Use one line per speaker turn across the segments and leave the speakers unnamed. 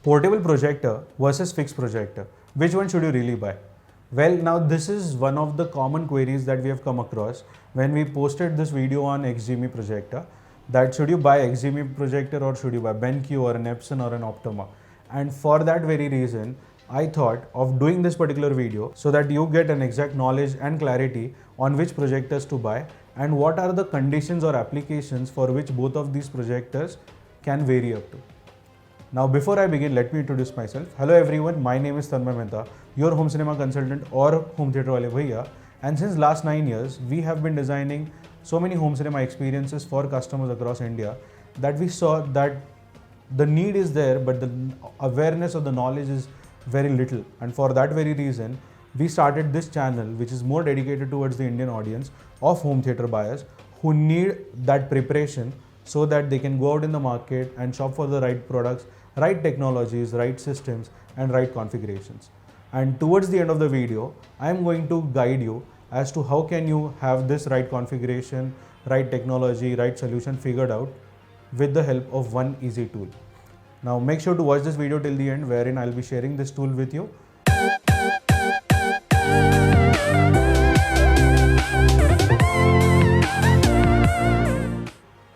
Portable projector versus fixed projector. Which one should you really buy? Well, now this is one of the common queries that we have come across when we posted this video on XGME projector, that should you buy XGME projector or should you buy BenQ or an Epson or an Optima? And for that very reason, I thought of doing this particular video so that you get an exact knowledge and clarity on which projectors to buy and what are the conditions or applications for which both of these projectors can vary up to. Now before I begin, let me introduce myself. Hello everyone, my name is Tanmay Mehta, your home cinema consultant or home theatre wale bhaiya, and since last 9 years we have been designing so many home cinema experiences for customers across India that we saw that the need is there but the awareness or the knowledge is very little, and for that very reason we started this channel which is more dedicated towards the Indian audience of home theatre buyers who need that preparation so that they can go out in the market and shop for the right products, right technologies, right systems and right configurations. And towards the end of the video, I am going to guide you as to how can you have this right configuration, right technology, right solution figured out with the help of one easy tool. Now make sure to watch this video till the end, wherein I'll be sharing this tool with you.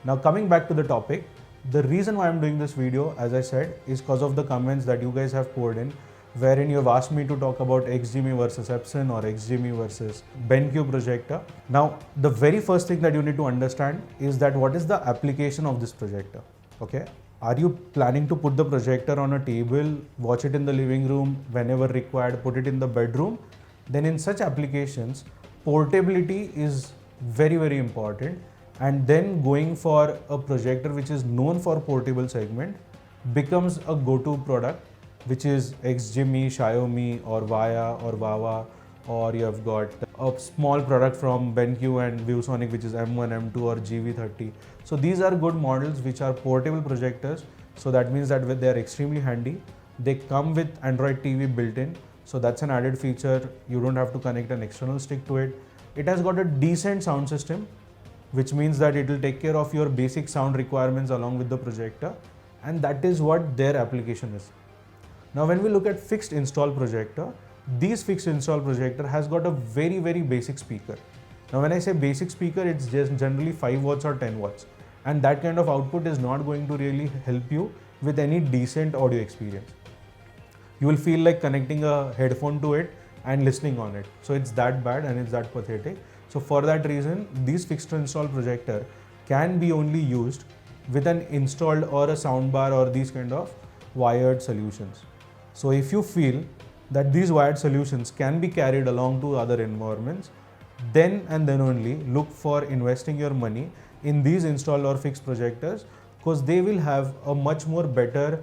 Now coming back to the topic, the reason why I'm doing this video, as I said, is because of the comments that you guys have poured in, wherein you have asked me to talk about XGME versus Epson or XGME versus BenQ projector. Now the very first thing that you need to understand is that what is the application of this projector, okay? Are you planning to put the projector on a table, watch it in the living room, whenever required, put it in the bedroom? Then in such applications, portability is very, very important. And then going for a projector which is known for portable segment becomes a go-to product, which is XGME, Xiaomi or Vaya or Wawa, or you have got a small product from BenQ and ViewSonic which is M1, M2 or GV30. So these are good models which are portable projectors. So that means that they are extremely handy. They come with Android TV built in. So that's an added feature. You don't have to connect an external stick to it. It has got a decent sound system, which means that it will take care of your basic sound requirements along with the projector, and that is what their application is. Now when we look at fixed install projector, these fixed install projector has got a very, very basic speaker. Now when I say basic speaker, it's just generally 5 watts or 10 watts, and that kind of output is not going to really help you with any decent audio experience. You will feel like connecting a headphone to it and listening on it. So it's that bad and it's that pathetic. So for that reason, these fixed install projector can be only used with an installed or a soundbar or these kind of wired solutions. So if you feel that these wired solutions can be carried along to other environments, then and then only look for investing your money in these installed or fixed projectors, because they will have a much more better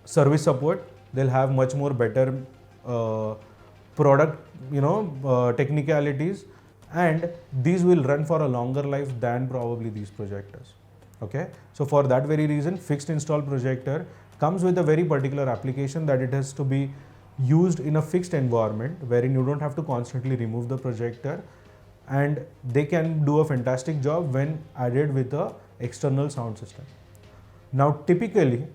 service support. They'll have much more better product, technicalities, and these will run for a longer life than probably these projectors. Okay, so for that very reason, fixed install projector comes with a very particular application that it has to be used in a fixed environment wherein you don't have to constantly remove the projector, and they can do a fantastic job when added with a external sound system. Now typically,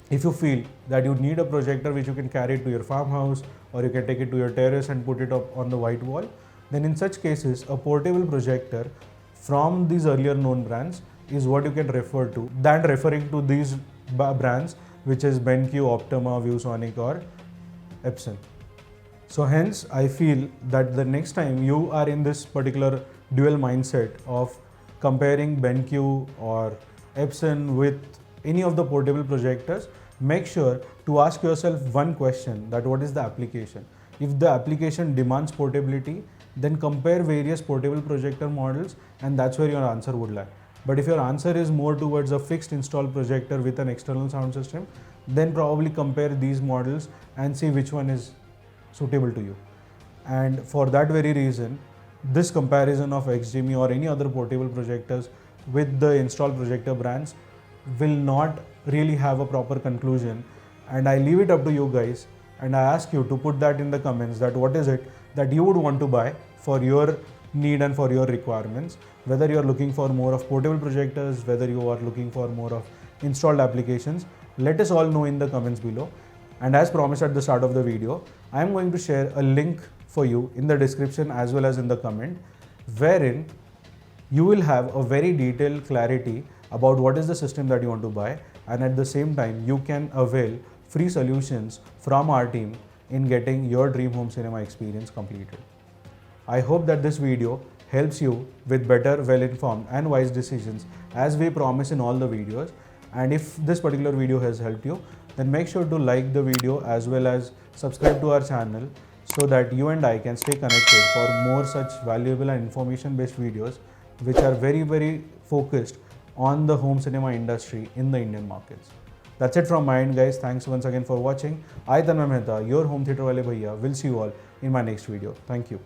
if you feel that you need a projector which you can carry to your farmhouse or you can take it to your terrace and put it up on the white wall, then in such cases a portable projector from these earlier known brands is what you can refer to than referring to these brands which is BenQ, Optima, ViewSonic or Epson. So hence I feel that the next time you are in this particular dual mindset of comparing BenQ or Epson with any of the portable projectors, make sure to ask yourself one question, that what is the application? If the application demands portability, then compare various portable projector models, and that's where your answer would lie. But if your answer is more towards a fixed install projector with an external sound system, then probably compare these models and see which one is suitable to you. And for that very reason, this comparison of XGME or any other portable projectors with the installed projector brands will not really have a proper conclusion, and I leave it up to you guys, and I ask you to put that in the comments, that what is it that you would want to buy for your need and for your requirements, whether you are looking for more of portable projectors, whether you are looking for more of installed applications, Let us all know in the comments below. And as promised at the start of the video, I am going to share a link for you in the description as well as in the comment, wherein you will have a very detailed clarity about what is the system that you want to buy, and at the same time you can avail free solutions from our team in getting your dream home cinema experience completed. I hope that this video helps you with better, well-informed and wise decisions as we promise in all the videos. And if this particular video has helped you, then make sure to like the video as well as subscribe to our channel so that you and I can stay connected for more such valuable and information based videos which are very focused on the home cinema industry in the Indian markets. That's it from my end, guys. Thanks once again for watching. I Tanmay Mehta, your home theatre wale bhaiya, will see you all in my next video. Thank you.